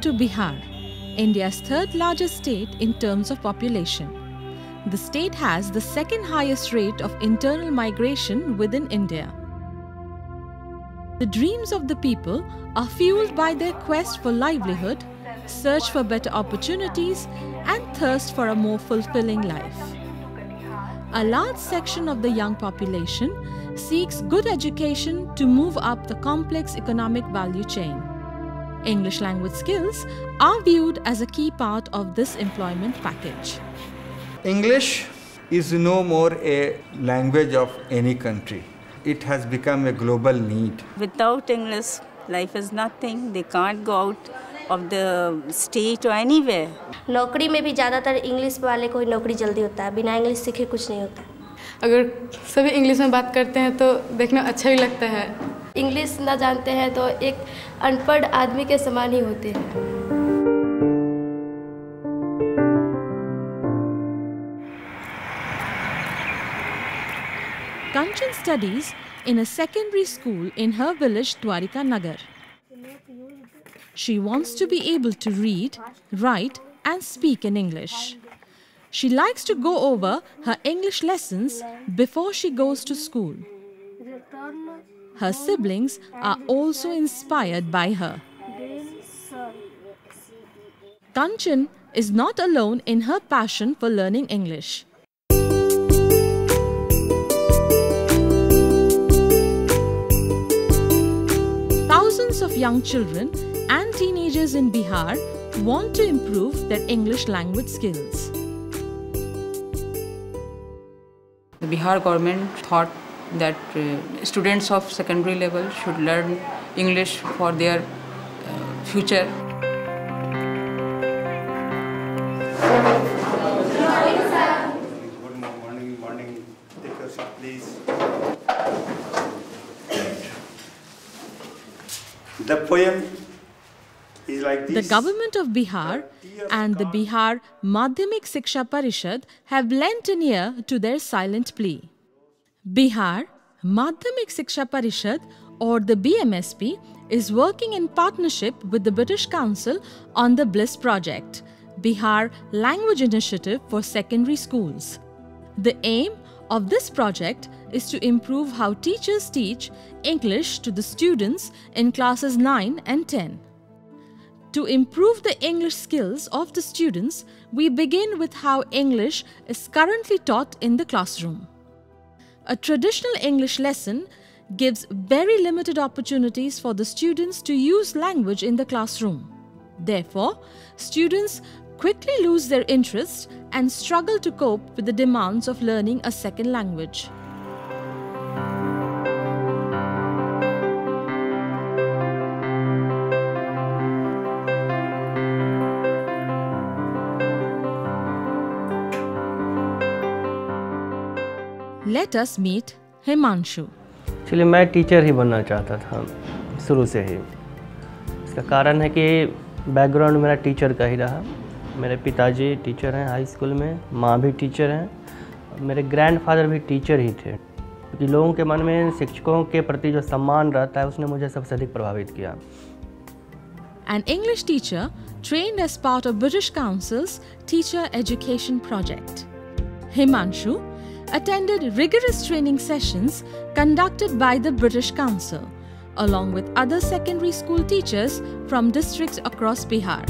to Bihar, India's third largest state in terms of population. The state has the second highest rate of internal migration within India. The dreams of the people are fueled by their quest for livelihood, search for better opportunities, and thirst for a more fulfilling life. A large section of the young population seeks good education to move up the complex economic value chain. English language skills are viewed as a key part of this employment package. English is no more a language of any country. It has become a global need. Without English, life is nothing. They can't go out of the state or anywhere. नौकरी में भी ज़्यादातर English वाले को ही नौकरी जल्दी होता है, बिना इंग्लिश सीखे कुछ नहीं होता। अगर सभी इंग्लिश में बात करते हैं तो देखना अच्छा भी लगता है। इंग्लिश ना जानते हैं तो एक अनपढ़ आदमी के समान ही होते हैं। Kanchan studies in a secondary school in her village Dwarika Nagar. She wants to be able to read, write and speak in English. She likes to go over her English lessons before she goes to school. Her siblings are also inspired by her. Kanchan is not alone in her passion for learning English. Thousands of young children and teenagers in Bihar want to improve their English language skills. The Bihar government thought that students of secondary level should learn English for their future. Good morning. Take your seat, please. The poem is like this. The government of Bihar and the Bihar Madhyamik Shiksha Parishad have lent an ear to their silent plea. Bihar Madhyamik Shiksha Parishad, or the BMSP, is working in partnership with the British Council on the BLISS project, Bihar Language Initiative for Secondary Schools. The aim of this project is to improve how teachers teach English to the students in classes 9 and 10. To improve the English skills of the students, we begin with how English is currently taught in the classroom. A traditional English lesson gives very limited opportunities for the students to use language in the classroom. Therefore, students quickly lose their interest and struggle to cope with the demands of learning a second language. Let us meet Himanshu. Actually मैं teacher ही बनना चाहता था शुरू से ही। इसका कारण है कि बैकग्राउंड मेरा टीचर का ही रहा। मेरे पिताजी टीचर हैं हाई स्कूल में, माँ भी टीचर हैं, और मेरे ग्रैंडफादर भी टीचर ही थे। क्योंकि लोगों के मन में शिक्षकों के प्रति जो सम्मान रहता है उसने मुझे सबसे अधिक प्रभावित किया। An English teacher trained as part of British Council's Teacher Education Project. Himanshu attended rigorous training sessions conducted by the British Council, along with other secondary school teachers from districts across Bihar.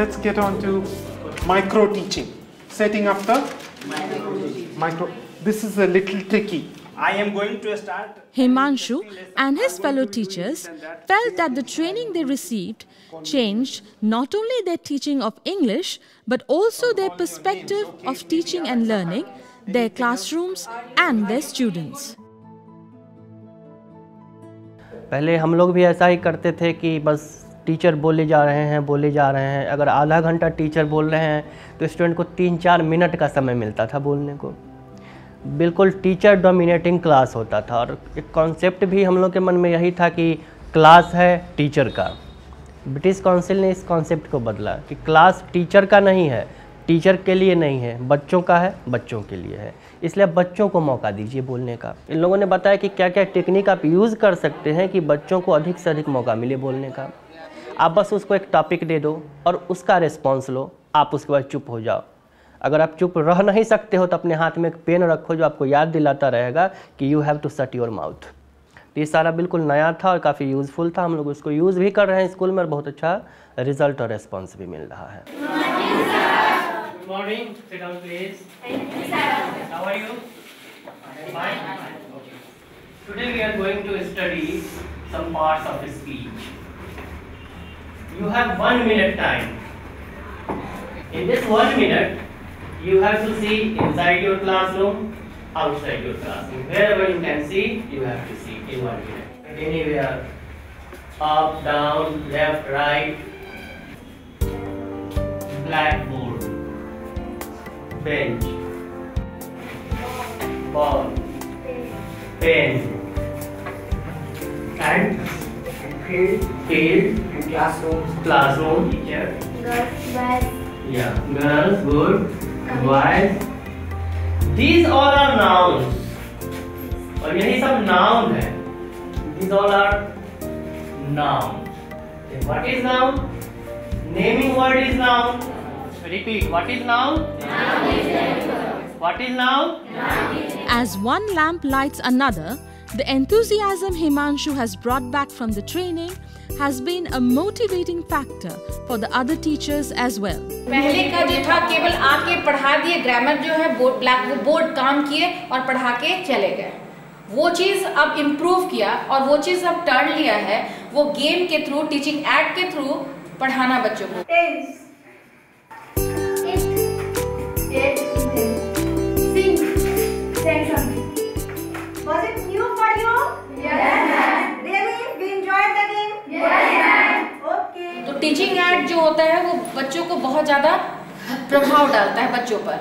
Let's get on to micro teaching. Setting up the micro. This is a little tricky. I am going to start. Himanshu and his fellow teachers felt that the training they received changed not only their teaching of English but also their perspective of teaching and learning, their classrooms and their students. पहले हम लोग भी ऐसा ही करते थे कि बस teacher बोले जा रहे हैं। अगर आधा घंटा टीचर बोल रहे हैं तो स्टूडेंट को 3-4 मिनट का समय मिलता था बोलने को। बिल्कुल टीचर डोमिनेटिंग क्लास होता था, और एक कॉन्सेप्ट भी हम लोग के मन में यही था कि क्लास है टीचर का। ब्रिटिश काउंसिल ने इस कॉन्सेप्ट को बदला कि क्लास टीचर का नहीं है, टीचर के लिए नहीं है, बच्चों का है, बच्चों के लिए है। इसलिए बच्चों को मौका दीजिए बोलने का। इन लोगों ने बताया कि क्या क्या टेक्निक आप यूज़ कर सकते हैं कि बच्चों को अधिक से अधिक मौका मिले बोलने का। आप बस उसको एक टॉपिक दे दो और उसका रिस्पॉन्स लो, आप उसके बाद चुप हो जाओ। अगर आप चुप रह नहीं सकते हो तो अपने हाथ में एक पेन रखो जो आपको याद दिलाता रहेगा कि you have to shut your mouth. तो ये सारा बिल्कुल नया था और काफ़ी यूज़फुल था। हम लोग उसको यूज़ भी कर रहे हैं स्कूल में और बहुत अच्छा रिजल्ट और रिस्पॉन्स भी मिल रहा है। Good morning. Sit down, please. How are you? Fine. Okay. Today we are going to study some parts of speech. You have 1 minute time. In this 1 minute, you have to see inside your classroom, outside your classroom. Wherever you can see, you have to see in 1 minute. Anywhere, up, down, left, right. Blackboard, bench, ball, pen, and field, classroom, teacher. Yeah, girls, good, boys. These all are nouns. और यही सब noun है. These all are nouns. What is noun? Naming word is noun. Repeat. What is noun? What is noun? As one lamp lights another, the enthusiasm Himanshu has brought back from the training has been a motivating factor for the other teachers as well. पहले का जो था केवल आके पढ़ा दिए, grammar जो है ब्लैक बोर्ड काम किए और पढ़ा के चले गए। वो चीज़ अब इम्प्रूव किया और वो चीज़ अब टर्न लिया है, वो गेम के थ्रू, टीचिंग एक्ट के थ्रू पढ़ाना बच्चों को। Was it new for you? Yes. Really? We enjoyed the game? Yes. Okay. तो टीचिंग एक्ट जो होता है वो बच्चों को बहुत ज़्यादा प्रभाव डालता है बच्चों पर।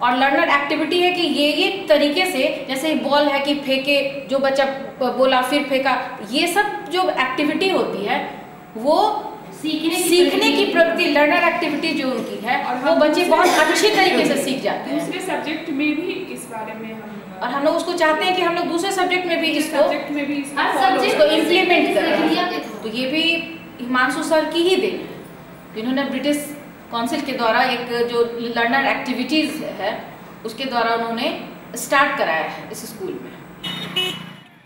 और लर्नर एक्टिविटी है कि ये तरीके से, जैसे बॉल है कि फेंके, जो बच्चा बोला फिर फेंका, ये सब जो एक्टिविटी होती है वो सीखने की प्रवृत्ति, लर्नर एक्टिविटी जो उनकी है, वो बच्चे बहुत अच्छी तरीके से सीख जाते हैं। दूसरे सब्जेक्ट में भी इस बारे में हम लोग उसको चाहते हैं कि हम लोग दूसरे सब्जेक्ट में भी इसको इम्प्लीमेंट करें। तो ये भी हिमांशु सर की ही देन है, जिन्होंने ब्रिटिश काउंसिल के द्वारा एक जो लर्नर एक्टिविटीज है उसके द्वारा उन्होंने स्टार्ट कराया है इस स्कूल में।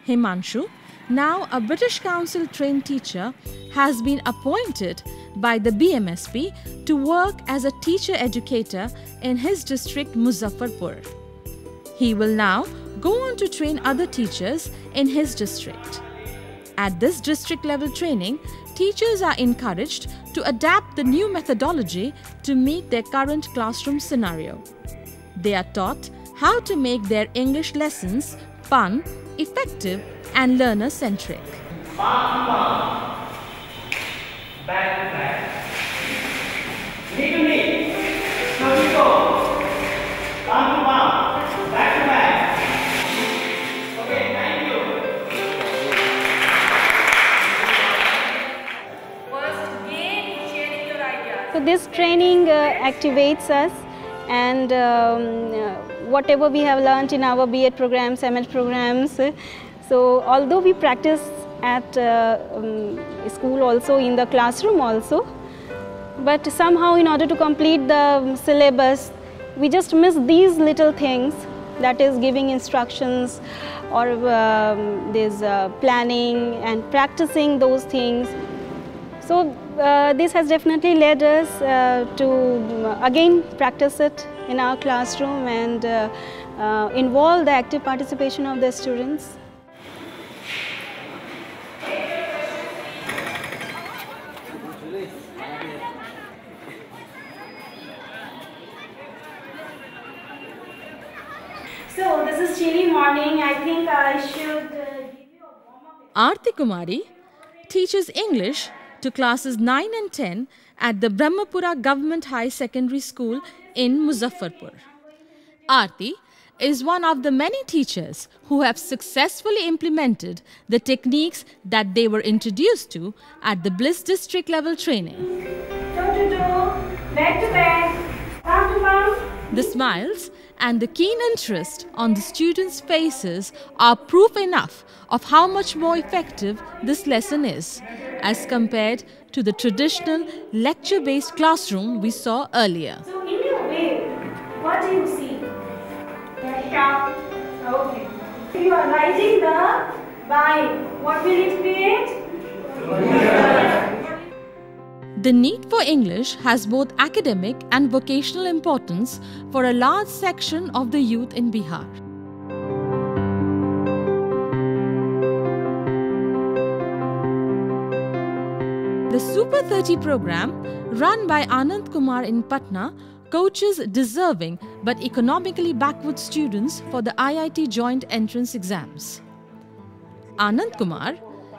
Himanshu, now a British Council trained teacher, has been appointed by the BMSP to work as a teacher educator in his district Muzaffarpur. He will now go on to train other teachers in his district. At this district level training, teachers are encouraged to adapt the new methodology to meet their current classroom scenario. They are taught how to make their English lessons fun, effective and learner-centric. Back to back. Knee to knee. Toe to toe. Palm to palm. Back to back. Okay, thank you. First, again, sharing your ideas. So this training activates us, and whatever we have learnt in our B.Ed programs, M.Ed programs. So although we practice at school also, in the classroom also, but somehow in order to complete the syllabus, we just miss these little things, that is giving instructions or this planning and practicing those things. So this has definitely led us to again practice it in our classroom and involve the active participation of the students. So this is chilly morning. I think I should give you a warm-up. Aarti Kumari teaches English to classes 9 and 10 at the Brahmapura Government High Secondary School in Muzaffarpur. Aarti is one of the many teachers who have successfully implemented the techniques that they were introduced to at the Bliss district level training. Toe to toe, back to back, palm to palm. Welcome. The smiles and the keen interest on the students' faces are proof enough of how much more effective this lesson is as compared to the traditional lecture-based classroom we saw earlier. So in your way, what do you see? The shop. Okay. You are writing the vine. What will it create? The need for English has both academic and vocational importance for a large section of the youth in Bihar. The Super 30 program, run by Anand Kumar in Patna, coaches deserving but economically backward students for the IIT joint entrance exams. Anand Kumar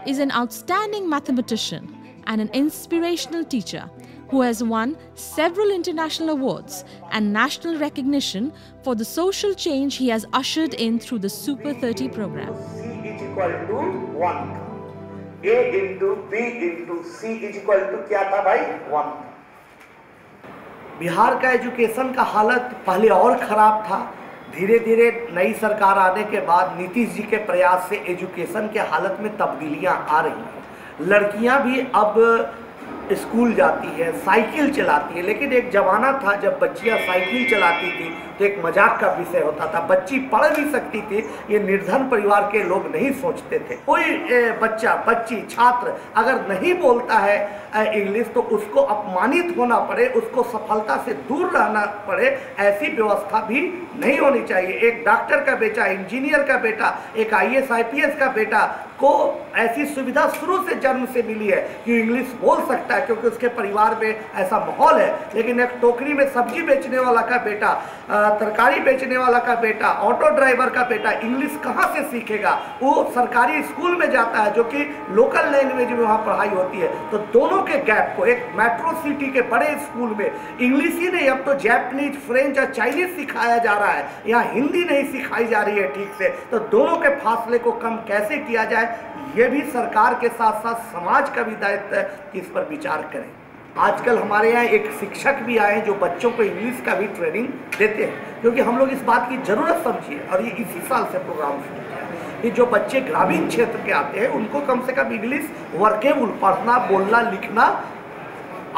is an outstanding mathematician and an inspirational teacher who has won several international awards and national recognition for the social change he has ushered in through the Super 30 program. C is equal to 1. A into B into C is equal to क्या था भाई 1. बिहार का education का हालत पहले और ख़राब था. धीरे धीरे नई सरकार आने के बाद नीतीश जी के प्रयास से एजुकेशन के हालत में तब्दीलियां आ रही हैं. लड़कियां भी अब स्कूल जाती है, साइकिल चलाती है, लेकिन एक ज़माना था जब बच्चियां साइकिल चलाती थी तो एक मजाक का विषय होता था. बच्ची पढ़ भी सकती थी, ये निर्धन परिवार के लोग नहीं सोचते थे. कोई बच्चा, बच्ची, छात्र अगर नहीं बोलता है इंग्लिश तो उसको अपमानित होना पड़े, उसको सफलता से दूर रहना पड़े, ऐसी व्यवस्था भी नहीं होनी चाहिए. एक डॉक्टर का बेटा, इंजीनियर का बेटा, एक IAS IPS का बेटा को ऐसी सुविधा शुरू से जन्म से मिली है कि इंग्लिश बोल सकता है क्योंकि उसके परिवार में ऐसा माहौल है. लेकिन एक टोकरी में सब्जी बेचने वाला का बेटा, तरकारी बेचने वाला का बेटा, ऑटो ड्राइवर का बेटा इंग्लिश कहाँ से सीखेगा? वो सरकारी स्कूल में जाता है जो कि लोकल लैंग्वेज में वहाँ पढ़ाई होती है. तो दोनों के गैप को, एक मेट्रो सिटी के बड़े स्कूल में इंग्लिश ही नहीं, अब तो जापानीज, फ्रेंच और चाइनीज सिखाया जा रहा है, यहाँ हिंदी नहीं सिखाई जा रही है ठीक से. तो दोनों के फासले को कम कैसे किया जाए, ये भी सरकार के साथ साथ समाज का भी दायित्व है कि इस पर विचार करें. आजकल हमारे यहाँ एक शिक्षक भी आए हैं जो बच्चों को इंग्लिश का भी ट्रेनिंग देते हैं, क्योंकि हम लोग इस बात की ज़रूरत समझिए. और ये इसी साल से प्रोग्राम शुरू किया है कि जो बच्चे ग्रामीण क्षेत्र के आते हैं उनको कम से कम इंग्लिश वर्केबल, पढ़ना, बोलना, लिखना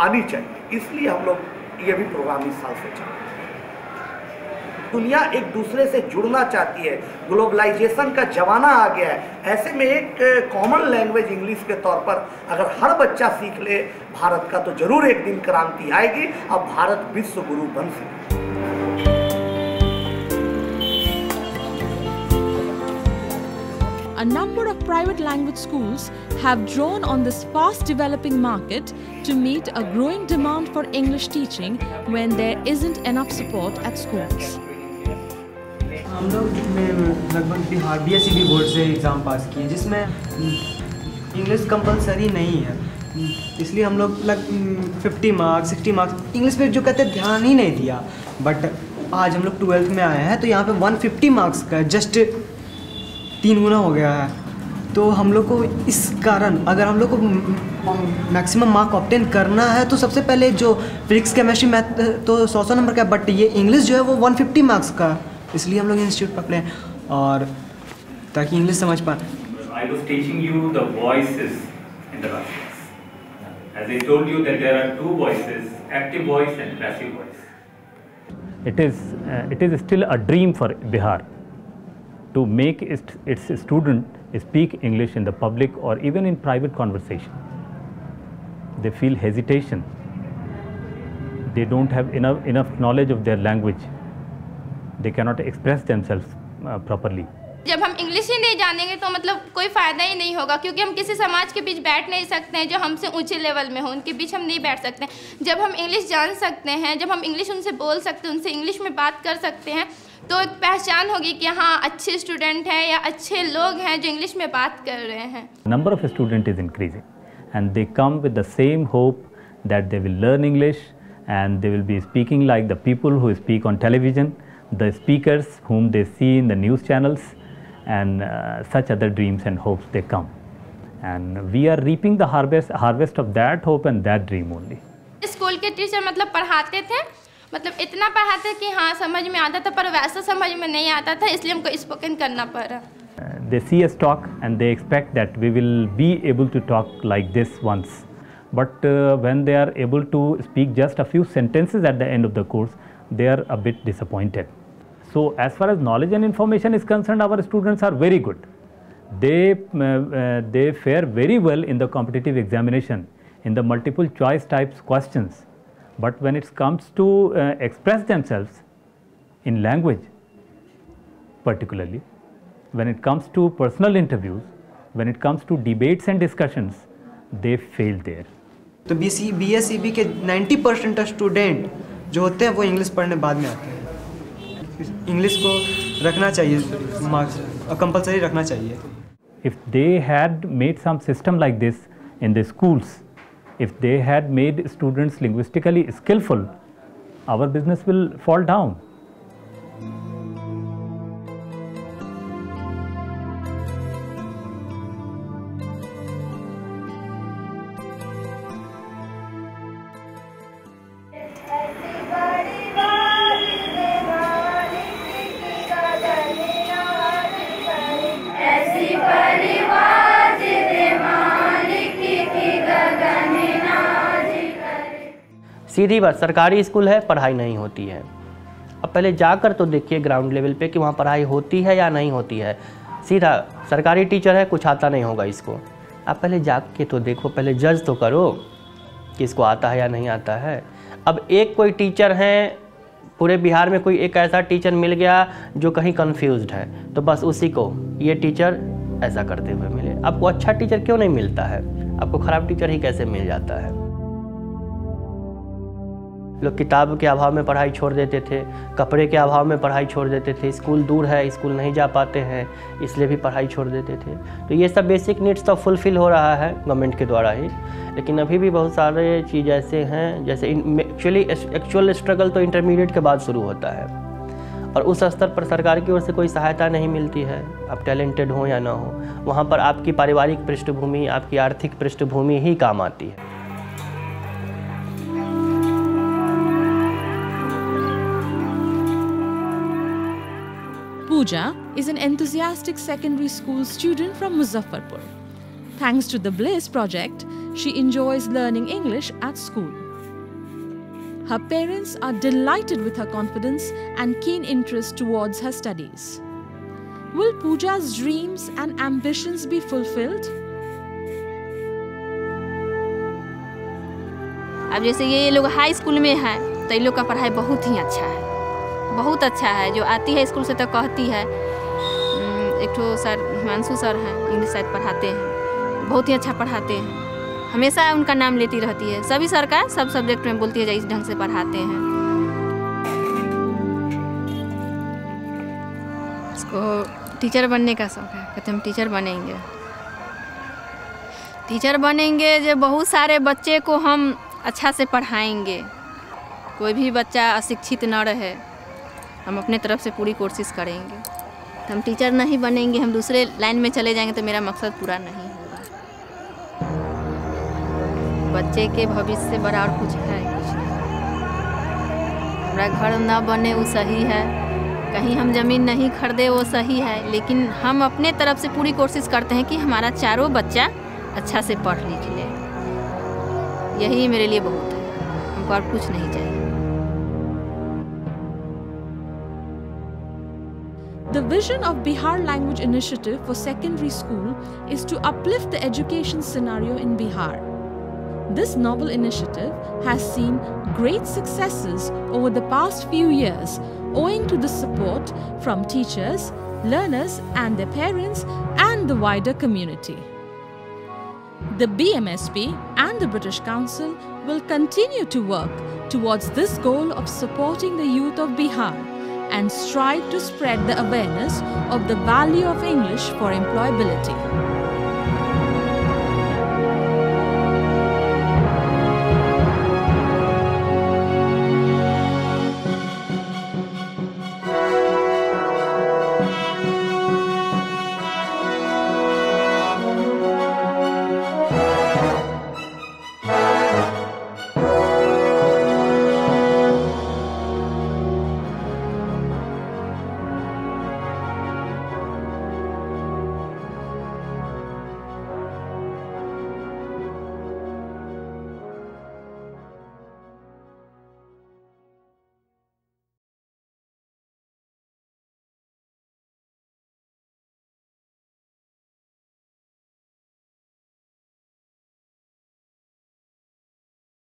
आनी चाहिए. इसलिए हम लोग ये भी प्रोग्राम इस साल से चल रहा है. दुनिया एक दूसरे से जुड़ना चाहती है, ग्लोबलाइजेशन का जमाना आ गया है. ऐसे में एक कॉमन लैंग्वेज इंग्लिश के तौर पर अगर हर बच्चा सीख ले भारत का, तो जरूर एक दिन क्रांति आएगी और भारत विश्व गुरु बन सके. A number of private language schools have drawn on this fast developing market to meet a growing demand for English teaching when there isn't enough support at schools. हम लोग लगभग बिहार BSc बोर्ड से एग्ज़ाम पास किए जिसमें English compulsory नहीं है, इसलिए हम लोग 50 मार्क्स 60 मार्क्स इंग्लिश पे जो कहते ध्यान ही नहीं दिया. बट आज हम लोग 12th में आए हैं तो यहाँ पे 150 मार्क्स का जस्ट 3 गुना हो गया है. तो हम लोग को इस कारण अगर हम लोग को मैक्सिमम मार्क ऑब्टेन करना है तो सबसे पहले जो फिजिक्स, केमिस्ट्री, मैथ तो 100 नंबर का, बट ये इंग्लिश जो है वो 150 मार्क्स का. इसलिए हम लोग इंस्टीट्यूट पकड़े और ताकि इंग्लिश समझ पाए. I was teaching you the voices in the last class. As I told you that there are 2 voices, active voice and passive voice. It is still a dream for Bihar to make its student speak English in the public or even in private conversation. They feel hesitation. They don't have enough knowledge of their language. They cannot express themselves properly. जब हम English ही नहीं जानेंगे तो मतलब कोई फ़ायदा ही नहीं होगा, क्योंकि हम किसी समाज के बीच बैठ नहीं सकते हैं जो हमसे ऊंचे लेवल में हो, उनके बीच हम नहीं बैठ सकते हैं. जब हम इंग्लिश जान सकते हैं, जब हम इंग्लिश उनसे बोल सकते हैं, उनसे इंग्लिश में बात कर सकते हैं, तो एक पहचान होगी कि हाँ अच्छे स्टूडेंट हैं या अच्छे लोग हैं जो इंग्लिश में बात कर रहे हैं. Number of students is increasing and they come with the same hope that they will learn English and they will be speaking like the people who speak on television, the speakers whom they see in the news channels, and such other dreams and hopes they come, and we are reaping the harvest of that hope and that dream only. School के teacher मतलब पढ़ाते थे मतलब इतना पढ़ाते कि हाँ समझ में आता था, पर वैसा समझ में नहीं आता था, इसलिए हमको स्पोकन करना पड़ा। They see us talk and they expect that we will be able to talk like this once. But when they are able to speak just a few sentences at the end of the course, they are a bit disappointed. So as far as knowledge and information is concerned, our students are very good. They fare very well in the competitive examination, in the multiple choice types questions. But when it comes to express themselves in language particularly, when it comes to personal interviews, when it comes to debates and discussions, they fail there. तो BSEB के 90% student जो होते हैं वो English पढ़ने बाद में आते हैं। इंग्लिश को रखना चाहिए, मार्क्स कंपलसरी रखना चाहिए। If they had made some system like this in the schools, if they had made students linguistically skillful, our business will fall down. सीधी बात, सरकारी स्कूल है, पढ़ाई नहीं होती है। अब पहले जाकर तो देखिए ग्राउंड लेवल पे कि वहाँ पढ़ाई होती है या नहीं होती है। सीधा सरकारी टीचर है, कुछ आता नहीं होगा इसको। आप पहले जाके तो देखो, पहले जज तो करो कि इसको आता है या नहीं आता है। अब एक कोई टीचर है, पूरे बिहार में कोई एक ऐसा टीचर मिल गया जो कहीं कन्फ्यूज्ड है, तो बस उसी को ये टीचर ऐसा करते हुए मिले। आपको अच्छा टीचर क्यों नहीं मिलता है? आपको ख़राब टीचर ही कैसे मिल जाता है? लोग किताब के अभाव में पढ़ाई छोड़ देते थे, कपड़े के अभाव में पढ़ाई छोड़ देते थे, स्कूल दूर है, स्कूल नहीं जा पाते हैं, इसलिए भी पढ़ाई छोड़ देते थे। तो ये सब बेसिक नीड्स तो फुलफ़िल हो रहा है गवर्नमेंट के द्वारा ही, लेकिन अभी भी बहुत सारे चीज़ ऐसे हैं, जैसे एक्चुअल स्ट्रगल तो इंटरमीडिएट के बाद शुरू होता है, और उस स्तर पर सरकार की ओर से कोई सहायता नहीं मिलती है। आप टैलेंटेड हो या ना हो, वहाँ पर आपकी पारिवारिक पृष्ठभूमि, आपकी आर्थिक पृष्ठभूमि ही काम आती है। Pooja is an enthusiastic secondary school student from Muzaffarpur. Thanks to the Bliss project, she enjoys learning English at school. Her parents are delighted with her confidence and keen interest towards her studies. Will Pooja's dreams and ambitions be fulfilled? अब जैसे ये लोग high school में हैं, तो ये लोग का पढ़ाई बहुत ही अच्छा है, बहुत अच्छा है। जो आती है स्कूल से तो कहती है, एक तो सर हिमांशु सर हैं, इंग्लिश शायद पढ़ाते हैं, बहुत ही अच्छा पढ़ाते हैं, हमेशा उनका नाम लेती रहती है। सभी सर का सब सब्जेक्ट में बोलती है इस ढंग से पढ़ाते हैं। इसको टीचर बनने का शौक है, कहते हम टीचर बनेंगे, टीचर बनेंगे जो बहुत सारे बच्चे को हम अच्छा से पढ़ाएंगे, कोई भी बच्चा अशिक्षित न रहे, हम अपने तरफ से पूरी कोशिश करेंगे। तो हम टीचर नहीं बनेंगे, हम दूसरे लाइन में चले जाएंगे तो मेरा मकसद पूरा नहीं होगा। बच्चे के भविष्य से बड़ा और कुछ है कुछ नहीं। हमारा घर ना बने वो सही है, कहीं हम ज़मीन नहीं खरीदे वो सही है, लेकिन हम अपने तरफ से पूरी कोशिश करते हैं कि हमारा चारों बच्चा अच्छा से पढ़ लिख ले। यही मेरे लिए बहुत है, हमको और कुछ नहीं चाहिए। The vision of Bihar Language Initiative for Secondary School is to uplift the education scenario in Bihar. This novel initiative has seen great successes over the past few years owing to the support from teachers, learners and their parents and the wider community. The BMSP and the British Council will continue to work towards this goal of supporting the youth of Bihar and strive to spread the awareness of the value of English for employability.